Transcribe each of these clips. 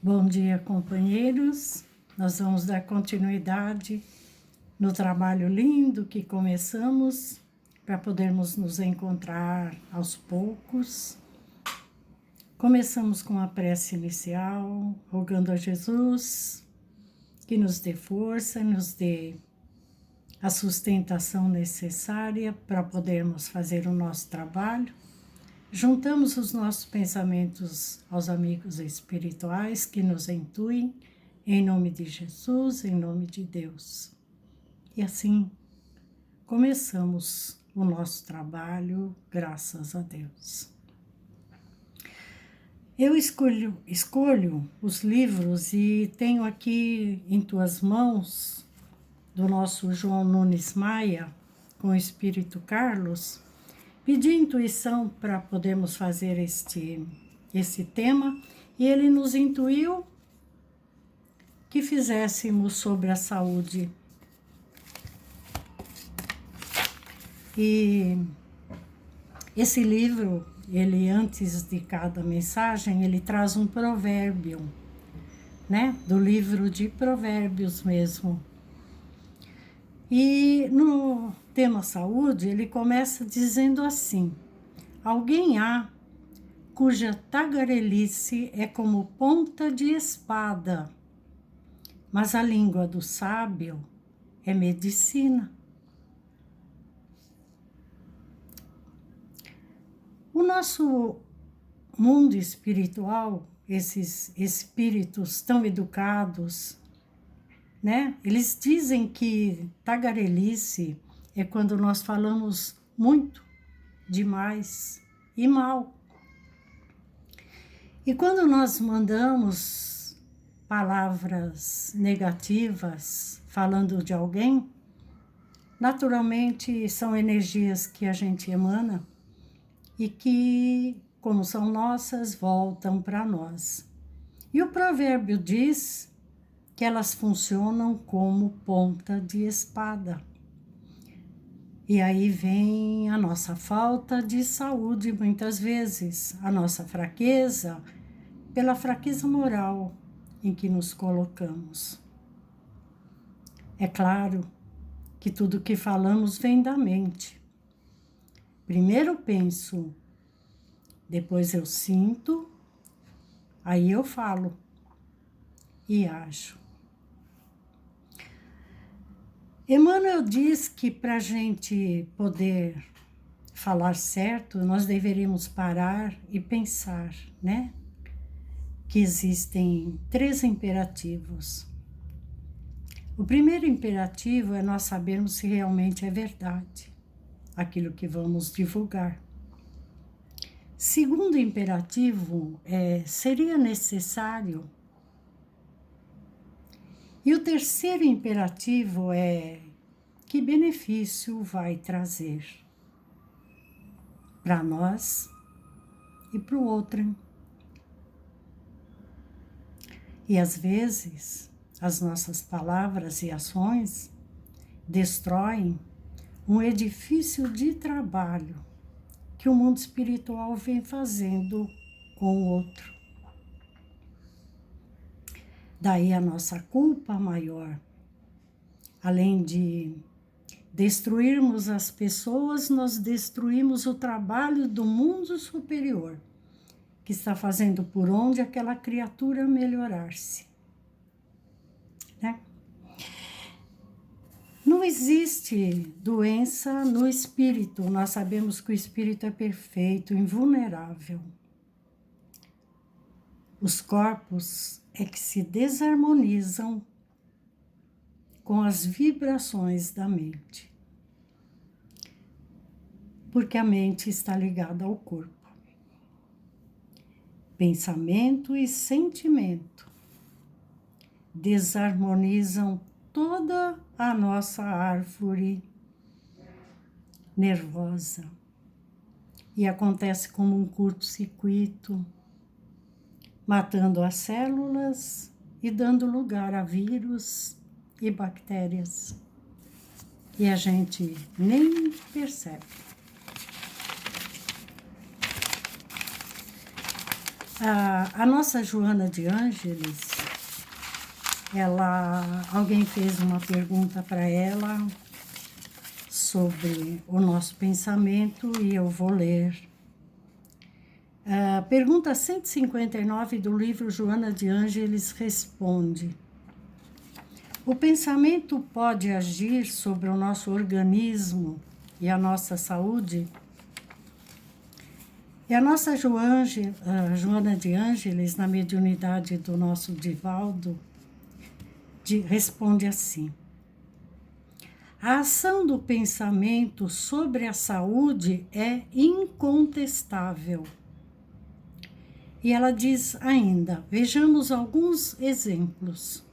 Bom dia, companheiros. Nós vamos dar continuidade no trabalho lindo que começamos para podermos nos encontrar aos poucos. Começamos com a prece inicial, rogando a Jesus que nos dê força, nos dê a sustentação necessária para podermos fazer o nosso trabalho. Juntamos os nossos pensamentos aos amigos espirituais que nos intuem, em nome de Jesus, em nome de Deus. E assim, começamos o nosso trabalho, graças a Deus. Eu escolho os livros e tenho aqui em tuas mãos, do nosso João Nunes Maia, com o Espírito Carlos, pedi intuição para podermos fazer esse tema, e ele nos intuiu que fizéssemos sobre a saúde. E esse livro, ele antes de cada mensagem, ele traz um provérbio, né? Do livro de Provérbios mesmo. E no tema saúde, ele começa dizendo assim: alguém há cuja tagarelice é como ponta de espada, mas a língua do sábio é medicina. O nosso mundo espiritual, esses espíritos tão educados, né? Eles dizem que tagarelice é quando nós falamos muito, demais e mal. E quando nós mandamos palavras negativas falando de alguém, naturalmente são energias que a gente emana e que, como são nossas, voltam para nós. E o provérbio diz que elas funcionam como ponta de espada. E aí vem a nossa falta de saúde, muitas vezes, a nossa fraqueza, pela fraqueza moral em que nos colocamos. É claro que tudo que falamos vem da mente. Primeiro penso, depois eu sinto, aí eu falo e ajo. Emmanuel diz que para a gente poder falar certo, nós deveríamos parar e pensar, né? Que existem 3 imperativos. O primeiro imperativo é nós sabermos se realmente é verdade aquilo que vamos divulgar. Segundo imperativo seria necessário. E o terceiro imperativo é que benefício vai trazer para nós e para o outro. E às vezes as nossas palavras e ações destroem um edifício de trabalho que o mundo espiritual vem fazendo com o outro. Daí a nossa culpa maior. Além de destruirmos as pessoas, nós destruímos o trabalho do mundo superior, que está fazendo por onde aquela criatura melhorar-se. Né? Não existe doença no espírito. Nós sabemos que o espírito é perfeito, invulnerável. Os corpos é que se desarmonizam com as vibrações da mente, porque a mente está ligada ao corpo. Pensamento e sentimento desarmonizam toda a nossa árvore nervosa e acontece como um curto-circuito, matando as células e dando lugar a vírus e bactérias. E a gente nem percebe. A nossa Joana de Ângeles, alguém fez uma pergunta para ela sobre o nosso pensamento e eu vou ler. Pergunta 159 do livro Joana de Ângeles responde: o pensamento pode agir sobre o nosso organismo e a nossa saúde? E a nossa Joana de Ângeles, na mediunidade do nosso Divaldo, responde assim: a ação do pensamento sobre a saúde é incontestável. E ela diz ainda, vejamos alguns exemplos.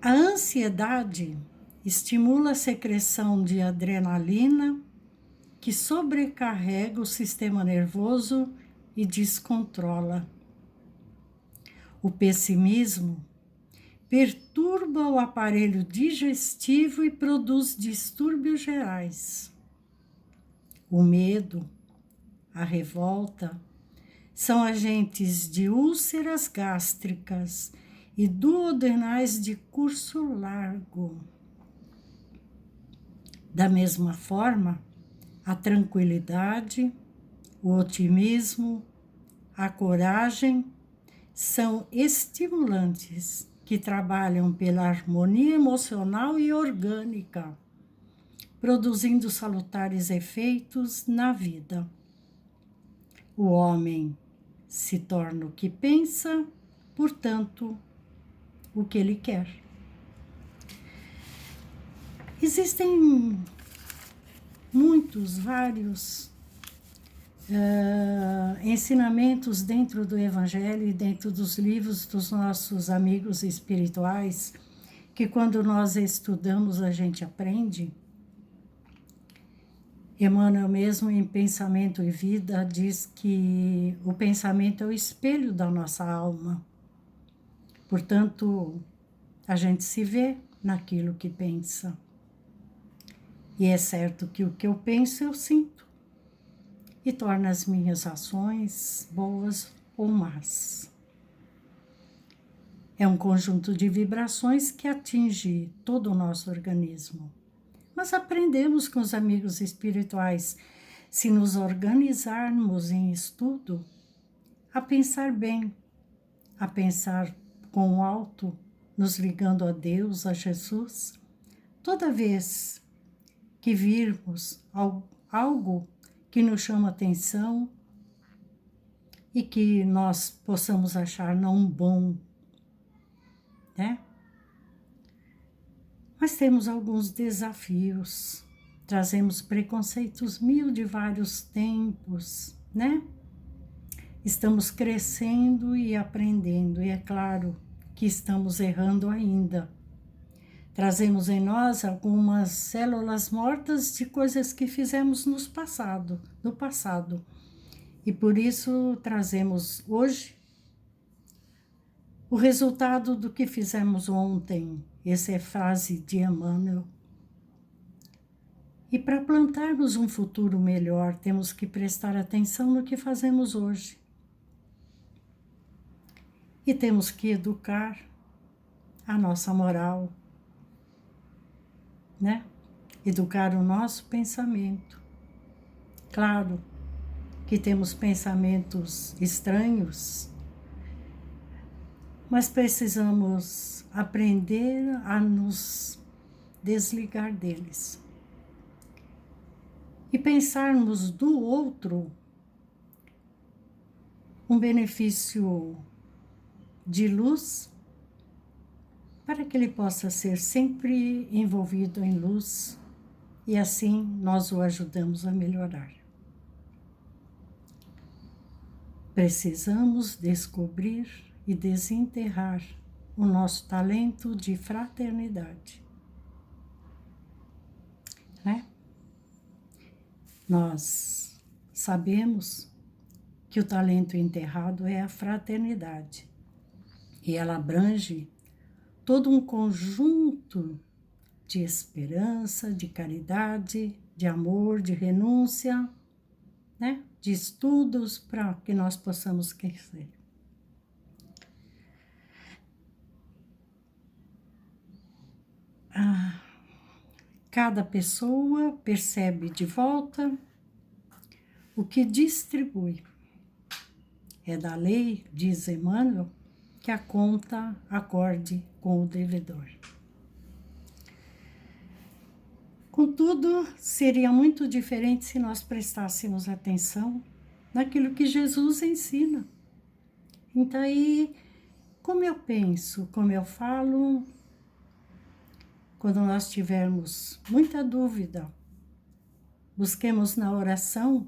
A ansiedade estimula a secreção de adrenalina, que sobrecarrega o sistema nervoso e descontrola. O pessimismo perturba o aparelho digestivo e produz distúrbios gerais. O medo, a revolta, são agentes de úlceras gástricas e duodenais de curso largo. Da mesma forma, a tranquilidade, o otimismo, a coragem são estimulantes que trabalham pela harmonia emocional e orgânica, produzindo salutares efeitos na vida. O homem se torna o que pensa, portanto, o que ele quer. Existem vários ensinamentos dentro do Evangelho e dentro dos livros dos nossos amigos espirituais, que quando nós estudamos a gente aprende. Emmanuel mesmo em Pensamento e Vida diz que o pensamento é o espelho da nossa alma. Portanto, a gente se vê naquilo que pensa. E é certo que o que eu penso, eu sinto. E torna as minhas ações boas ou más. É um conjunto de vibrações que atinge todo o nosso organismo. Mas aprendemos com os amigos espirituais, se nos organizarmos em estudo, a pensar bem, a pensar com o alto, nos ligando a Deus, a Jesus. Toda vez que virmos algo que nos chama atenção e que nós possamos achar não bom, né? Mas temos alguns desafios, trazemos preconceitos mil de vários tempos, né? Estamos crescendo e aprendendo, e é claro que estamos errando ainda. Trazemos em nós algumas células mortas de coisas que fizemos no passado. E por isso trazemos hoje o resultado do que fizemos ontem. Essa é frase de Emmanuel. E para plantarmos um futuro melhor, temos que prestar atenção no que fazemos hoje. E temos que educar a nossa moral, né? Educar o nosso pensamento. Claro que temos pensamentos estranhos, mas precisamos aprender a nos desligar deles. E pensarmos do outro um benefício de luz, para que ele possa ser sempre envolvido em luz, e assim nós o ajudamos a melhorar. Precisamos descobrir e desenterrar o nosso talento de fraternidade, né? Nós sabemos que o talento enterrado é a fraternidade, e ela abrange todo um conjunto de esperança, de caridade, de amor, de renúncia, né? de estudos para que nós possamos crescer. Cada pessoa percebe de volta o que distribui. É da lei, diz Emmanuel, que a conta acorde com o devedor. Contudo, seria muito diferente se nós prestássemos atenção naquilo que Jesus ensina. Então, aí, como eu penso, como eu falo, quando nós tivermos muita dúvida, busquemos na oração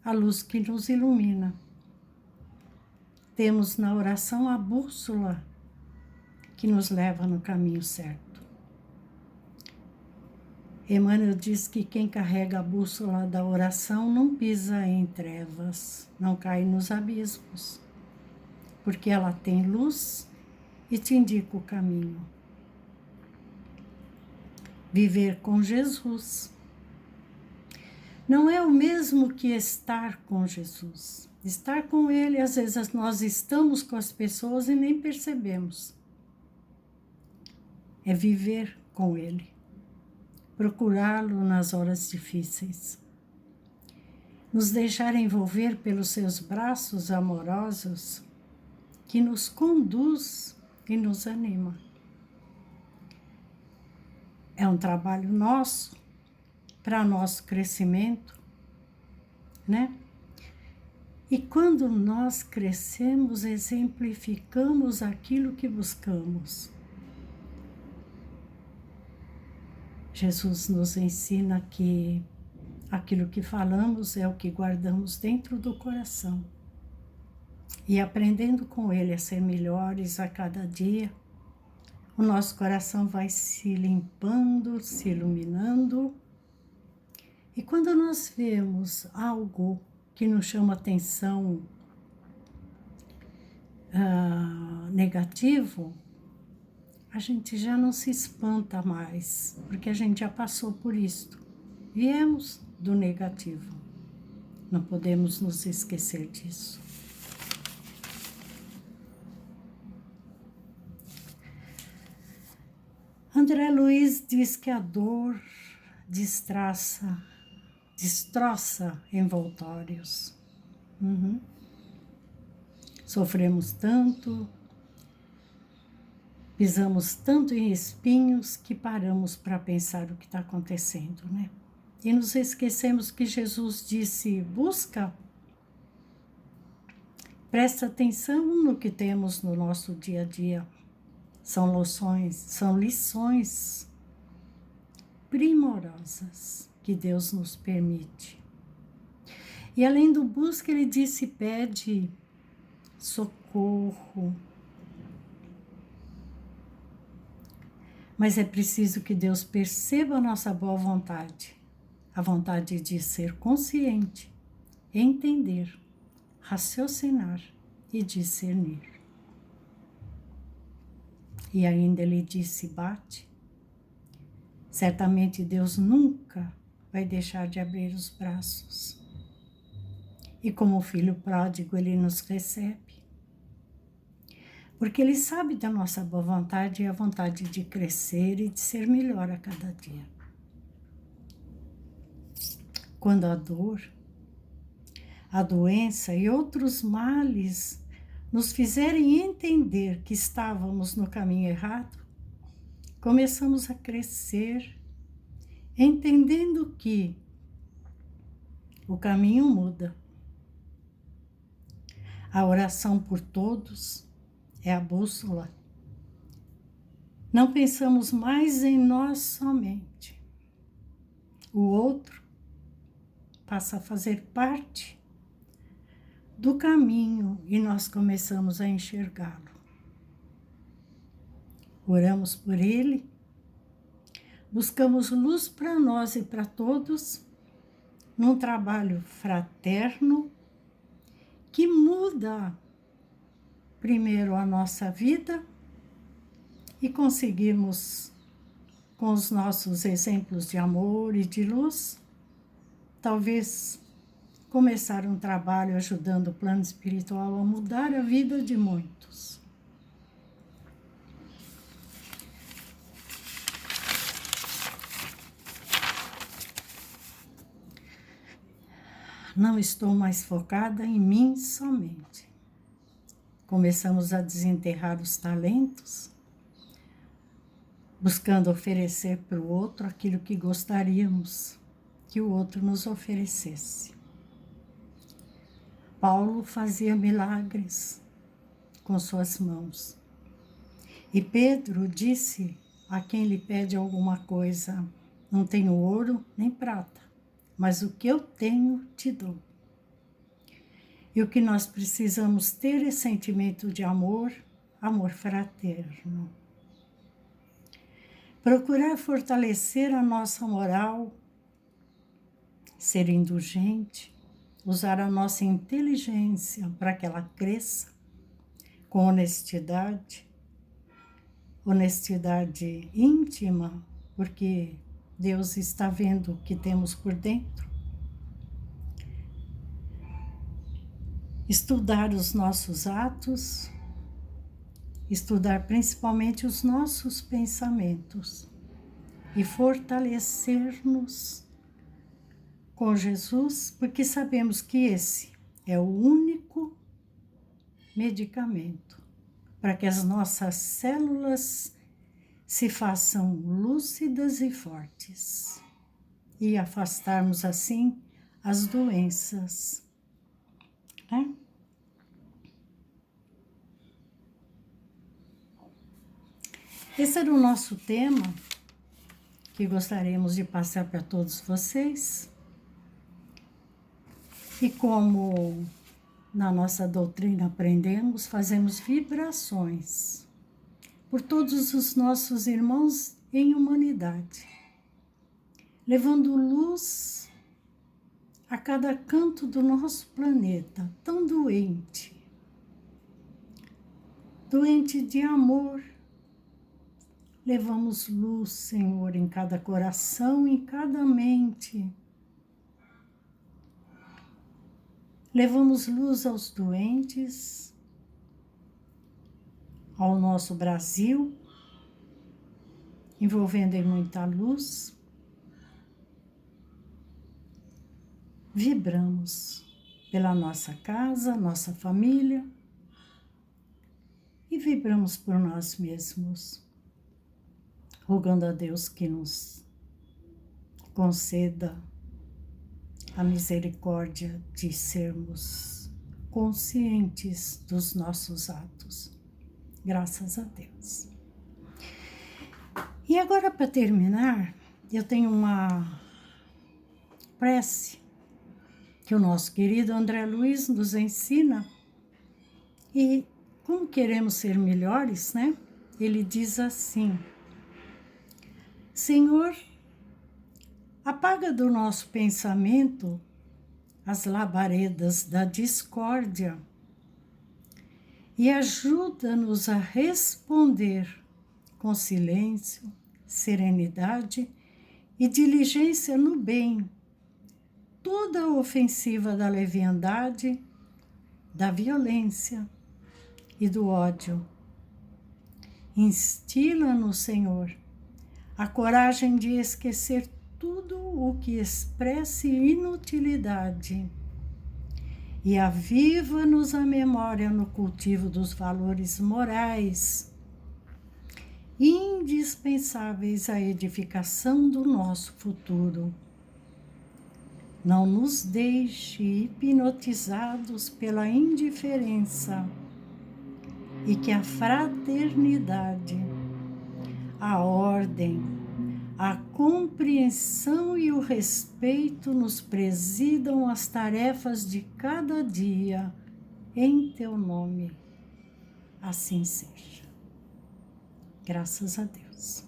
a luz que nos ilumina. Temos na oração a bússola que nos leva no caminho certo. Emmanuel diz que quem carrega a bússola da oração não pisa em trevas, não cai nos abismos, porque ela tem luz e te indica o caminho. Viver com Jesus não é o mesmo que estar com Jesus. Estar com Ele, às vezes nós estamos com as pessoas e nem percebemos. É viver com Ele, procurá-lo nas horas difíceis, nos deixar envolver pelos seus braços amorosos que nos conduz e nos anima. É um trabalho nosso, para nosso crescimento, né? E quando nós crescemos, exemplificamos aquilo que buscamos. Jesus nos ensina que aquilo que falamos é o que guardamos dentro do coração. E aprendendo com Ele a ser melhores a cada dia, o nosso coração vai se limpando, se iluminando. E quando nós vemos algo que nos chama atenção negativo, a gente já não se espanta mais, porque a gente já passou por isto. Viemos do negativo. Não podemos nos esquecer disso. André Luiz diz que a dor destroça envoltórios. Sofremos tanto, pisamos tanto em espinhos que paramos para pensar o que está acontecendo, né? E nos esquecemos que Jesus disse: busca, presta atenção no que temos no nosso dia a dia. São lições primorosas que Deus nos permite. E além do busca, ele disse: pede socorro. Mas é preciso que Deus perceba a nossa boa vontade, a vontade de ser consciente, entender, raciocinar e discernir. E ainda ele disse: bate. Certamente Deus nunca vai deixar de abrir os braços. E como filho pródigo, ele nos recebe. Porque ele sabe da nossa boa vontade e a vontade de crescer e de ser melhor a cada dia. Quando a dor, a doença e outros males nos fizerem entender que estávamos no caminho errado, começamos a crescer, entendendo que o caminho muda. A oração por todos é a bússola. Não pensamos mais em nós somente. O outro passa a fazer parte do caminho e nós começamos a enxergá-lo. Oramos por ele, buscamos luz para nós e para todos, num trabalho fraterno que muda primeiro a nossa vida e conseguimos, com os nossos exemplos de amor e de luz, talvez começar um trabalho ajudando o plano espiritual a mudar a vida de muitos. Não estou mais focada em mim somente. Começamos a desenterrar os talentos, buscando oferecer para o outro aquilo que gostaríamos que o outro nos oferecesse. Paulo fazia milagres com suas mãos. E Pedro disse a quem lhe pede alguma coisa: não tenho ouro nem prata, mas o que eu tenho te dou. E o que nós precisamos ter é sentimento de amor, amor fraterno. Procurar fortalecer a nossa moral, ser indulgente, usar a nossa inteligência para que ela cresça com honestidade, honestidade íntima, porque Deus está vendo o que temos por dentro. Estudar os nossos atos, estudar principalmente os nossos pensamentos e fortalecer-nos com Jesus, porque sabemos que esse é o único medicamento para que as nossas células se façam lúcidas e fortes e afastarmos assim as doenças, né? Esse era o nosso tema que gostaríamos de passar para todos vocês. E como na nossa doutrina aprendemos, fazemos vibrações por todos os nossos irmãos em humanidade, levando luz a cada canto do nosso planeta, tão doente, doente de amor. Levamos luz, Senhor, em cada coração, em cada mente. Levamos luz aos doentes, ao nosso Brasil, envolvendo em muita luz. Vibramos pela nossa casa, nossa família, e vibramos por nós mesmos, rogando a Deus que nos conceda a misericórdia de sermos conscientes dos nossos atos. Graças a Deus. E agora, para terminar, eu tenho uma prece que o nosso querido André Luiz nos ensina. E como queremos ser melhores, né? Ele diz assim: Senhor, apaga do nosso pensamento as labaredas da discórdia e ajuda-nos a responder com silêncio, serenidade e diligência no bem, toda a ofensiva da leviandade, da violência e do ódio. Instila-nos, Senhor, a coragem de esquecer tudo o que expresse inutilidade e aviva-nos a memória no cultivo dos valores morais indispensáveis à edificação do nosso futuro. Não nos deixe hipnotizados pela indiferença e que a fraternidade, a ordem, a compreensão e o respeito nos presidam as tarefas de cada dia, em teu nome. Assim seja. Graças a Deus.